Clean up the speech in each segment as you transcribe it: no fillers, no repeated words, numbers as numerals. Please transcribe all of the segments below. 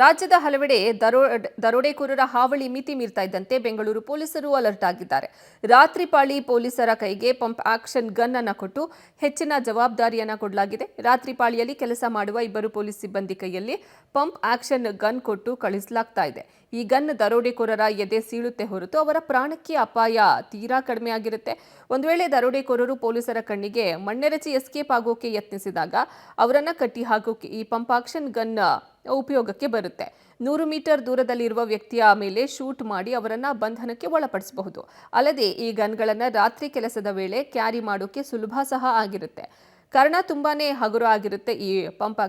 ರಾಜ್ಯದ ಹಲವೆಡೆ ದರೋಡೆಕೋರರ ಹಾವಳಿ ಮಿತಿ ಮೀರ್ತಾ ಇದ್ದಂತೆ ಬೆಂಗಳೂರು ಪೊಲೀಸರು ಅಲರ್ಟ್ ಆಗಿದ್ದಾರೆ. ರಾತ್ರಿ ಪಾಳಿ ಪೊಲೀಸರ ಕೈಗೆ ಪಂಪ್ ಆಕ್ಷನ್ ಗನ್ ಅನ್ನು ಕೊಟ್ಟು ಹೆಚ್ಚಿನ ಜವಾಬ್ದಾರಿಯನ್ನ ಕೊಡಲಾಗಿದೆ. ರಾತ್ರಿ ಪಾಳಿಯಲ್ಲಿ ಕೆಲಸ ಮಾಡುವ ಇಬ್ಬರು ಪೊಲೀಸ್ ಸಿಬ್ಬಂದಿ ಕೈಯಲ್ಲಿ ಪಂಪ್ ಆಕ್ಷನ್ ಗನ್ ಕೊಟ್ಟು ಕಳಿಸಲಾಗ್ತಾ ಇದೆ. ಈ ಗನ್ ದರೋಡೆಕೋರರ ಎದೆ ಸೀಳುತ್ತೆ ಹೊರತು ಅವರ ಪ್ರಾಣಕ್ಕೆ ಅಪಾಯ ತೀರಾ ಕಡಿಮೆ ಆಗಿರುತ್ತೆ. ಒಂದು ವೇಳೆ ದರೋಡೆಕೋರರು ಪೊಲೀಸರ ಕಣ್ಣಿಗೆ ಮಣ್ಣೆರಚಿ ಎಸ್ಕೇಪ್ ಆಗೋಕೆ ಯತ್ನಿಸಿದಾಗ ಅವರನ್ನ ಕಟ್ಟಿ ಹಾಕೋಕೆ ಈ ಪಂಪ್ ಆಕ್ಷನ್ ಗನ್ ಉಪಯೋಗಕ್ಕೆ ಬರುತ್ತೆ. 100 ಮೀಟರ್ ದೂರದಲ್ಲಿರುವ ವ್ಯಕ್ತಿಯ ಮೇಲೆ ಶೂಟ್ ಮಾಡಿ ಅವರನ್ನ ಬಂಧನಕ್ಕೆ ಒಳಪಡಿಸಬಹುದು. ಅಲ್ಲದೆ ಈ ಗನ್ಗಳನ್ನು ರಾತ್ರಿ ಕೆಲಸದ ವೇಳೆ ಕ್ಯಾರಿ ಮಾಡೋಕೆ ಸುಲಭ ಸಹ ಆಗಿರುತ್ತೆ. ಕಾರಣ ತುಂಬಾನೇ ಹಗುರ ಆಗಿರುತ್ತೆ. ಈ ಪಂಪ್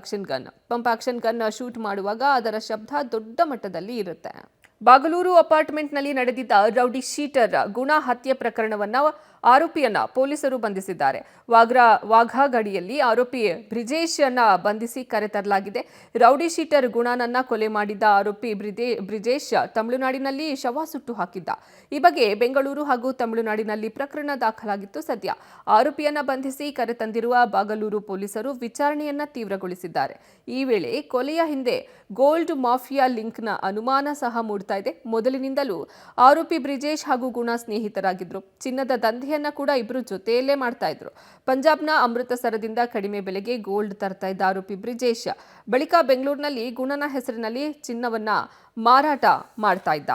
ಆಕ್ಷನ್ ಗನ್ ಶೂಟ್ ಮಾಡುವಾಗ ಅದರ ಶಬ್ದ ದೊಡ್ಡ ಮಟ್ಟದಲ್ಲಿ ಇರುತ್ತೆ. ಬಾಗಲೂರು ಅಪಾರ್ಟ್ಮೆಂಟ್ನಲ್ಲಿ ನಡೆದಿದ್ದ ರೌಡಿ ಶೀಟರ್ ಗುಣ ಹತ್ಯೆ ಪ್ರಕರಣವನ್ನ ಆರೋಪಿಯನ್ನ ಪೊಲೀಸರು ಬಂಧಿಸಿದ್ದಾರೆ. ವಾಘಾ ಗಡಿಯಲ್ಲಿ ಆರೋಪಿ ಬ್ರಿಜೇಶ್ ಅನ್ನ ಬಂಧಿಸಿ ಕರೆತರಲಾಗಿದೆ. ರೌಡಿ ಶೀಟರ್ ಗುಣನನ್ನ ಕೊಲೆ ಮಾಡಿದ್ದ ಆರೋಪಿ ಬ್ರಿಜೇಶ್ ತಮಿಳುನಾಡಿನಲ್ಲಿ ಶವ ಸುಟ್ಟು ಹಾಕಿದ್ದ. ಈ ಬಗ್ಗೆ ಬೆಂಗಳೂರು ಹಾಗೂ ತಮಿಳುನಾಡಿನಲ್ಲಿ ಪ್ರಕರಣ ದಾಖಲಾಗಿತ್ತು. ಸದ್ಯ ಆರೋಪಿಯನ್ನ ಬಂಧಿಸಿ ಕರೆತಂದಿರುವ ಬಾಗಲೂರು ಪೊಲೀಸರು ವಿಚಾರಣೆಯನ್ನ ತೀವ್ರಗೊಳಿಸಿದ್ದಾರೆ. ಈ ವೇಳೆ ಕೊಲೆಯ ಹಿಂದೆ ಗೋಲ್ಡ್ ಮಾಫಿಯಾ ಲಿಂಕ್ನ ಅನುಮಾನ ಸಹ ಮೂಡ್ತಾ ಇದೆ. ಮೊದಲಿನಿಂದಲೂ ಆರೋಪಿ ಬ್ರಿಜೇಶ್ ಹಾಗೂ ಗುಣ ಸ್ನೇಹಿತರಾಗಿದ್ರು. ಚಿನ್ನದ ದಂಧೆಯನ್ನ ಕೂಡ ಇಬ್ರು ಜೊತೆಯಲ್ಲೇ ಮಾಡ್ತಾ ಇದ್ರು. ಪಂಜಾಬ್ನ ಅಮೃತಸರದಿಂದ ಕಡಿಮೆ ಬೆಲೆಗೆ ಗೋಲ್ಡ್ ತರ್ತಾ ಇದ್ದ ಆರೋಪಿ ಬ್ರಿಜೇಶ್ ಬಳಿಕ ಬೆಂಗಳೂರಿನಲ್ಲಿ ಗುಣನ ಹೆಸರಿನಲ್ಲಿ ಚಿನ್ನವನ್ನ ಮಾರಾಟ ಮಾಡ್ತಾ ಇದ್ದ.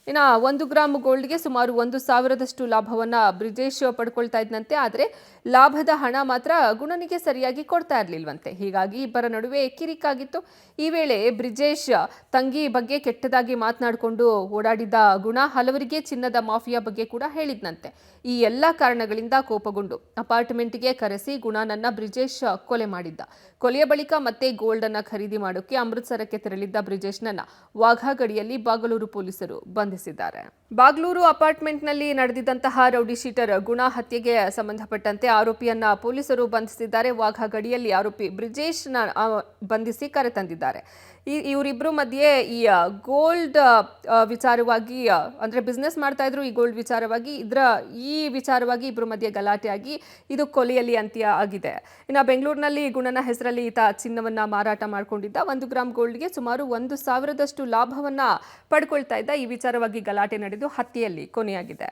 ಇನ್ನು 1 ಗ್ರಾಮ್ ಗೋಲ್ಡ್ಗೆ ಸುಮಾರು 1,000ದಷ್ಟು ಲಾಭವನ್ನ ಬ್ರಿಜೇಶ್ ಪಡ್ಕೊಳ್ತಾ ಇದ್ದಂತೆ. ಆದರೆ ಲಾಭದ ಹಣ ಮಾತ್ರ ಗುಣನಿಗೆ ಸರಿಯಾಗಿ ಕೊಡ್ತಾ ಇರಲಿಲ್ವಂತೆ. ಹೀಗಾಗಿ ಇಬ್ಬರ ನಡುವೆ ಕಿರಿಕಾಗಿತ್ತು. ಈ ವೇಳೆ ಬ್ರಿಜೇಶ್ ತಂಗಿ ಬಗ್ಗೆ ಕೆಟ್ಟದಾಗಿ ಮಾತನಾಡಿಕೊಂಡು ಓಡಾಡಿದ್ದ ಗುಣ ಹಲವರಿಗೆ ಚಿನ್ನದ ಮಾಫಿಯಾ ಬಗ್ಗೆ ಕೂಡ ಹೇಳಿದ್ನಂತೆ. ಈ ಎಲ್ಲ ಕಾರಣಗಳಿಂದ ಕೋಪಗೊಂಡು ಅಪಾರ್ಟ್ಮೆಂಟ್ಗೆ ಕರೆಸಿ ಗುಣನನ್ನ ಬ್ರಿಜೇಶ್ ಕೊಲೆ ಮಾಡಿದ್ದ. ಕೊಲೆಯ ಬಳಿಕ ಮತ್ತೆ ಗೋಲ್ಡ್ ಅನ್ನ ಖರೀದಿ ಮಾಡೋಕೆ ಅಮೃತಸರಕ್ಕೆ ತೆರಳಿದ್ದ ಬ್ರಿಜೇಶ್ನನ್ನ ವಾಘಾ ಗಡಿಯಲ್ಲಿ ಬಾಗಲೂರು ಪೊಲೀಸರು ಬಂಧಿಸಿದ್ದಾರೆ. ಬಾಗಲೂರು ಅಪಾರ್ಟ್ಮೆಂಟ್ನಲ್ಲಿ ನಡೆದಿದ್ದಂತಹ ರೌಡಿ ಶೀಟರ್ ಗುಣ ಹತ್ಯೆಗೆ ಸಂಬಂಧಪಟ್ಟಂತೆ ಆರೋಪಿಯನ್ನ ಪೊಲೀಸರು ಬಂಧಿಸಿದ್ದಾರೆ. ವಾಘಾ ಗಡಿಯಲ್ಲಿ ಆರೋಪಿ ಬ್ರಿಜೇಶ್ನ ಬಂಧಿಸಿ ಕರೆತಂದಿದ್ದಾರೆ. ಇವರಿಬ್ಬರು ಮಧ್ಯೆ ಈ ಗೋಲ್ಡ್ ವಿಚಾರವಾಗಿ ಅಂದ್ರೆ ಬಿಸ್ನೆಸ್ ಮಾಡ್ತಾ ಇದ್ರು. ಈ ಗೋಲ್ಡ್ ವಿಚಾರವಾಗಿ ಈ ವಿಚಾರವಾಗಿ ಇಬ್ಬರ ಮಧ್ಯೆ ಗಲಾಟೆ ಆಗಿ ಇದು ಕೊಲೆಯಲ್ಲಿ ಅಂತ್ಯ ಆಗಿದೆ. ಇನ್ನು ಬೆಂಗಳೂರಿನಲ್ಲಿ ಗುಣನ ಹೆಸರಲ್ಲಿ ಈತ ಚಿನ್ನವನ್ನ ಮಾರಾಟ ಮಾಡಿಕೊಂಡಿದ್ದ. 1 ಗ್ರಾಮ್ ಗೋಲ್ಡ್ಗೆ ಸುಮಾರು 1,000ದಷ್ಟು ಲಾಭವನ್ನ ಪಡ್ಕೊಳ್ತಾ ಇದ್ದ. ಈ ವಿಚಾರವಾಗಿ ಗಲಾಟೆ ನಡೆದು ಹತ್ಯೆಯಲ್ಲಿ ಕೊನೆಯಾಗಿದೆ.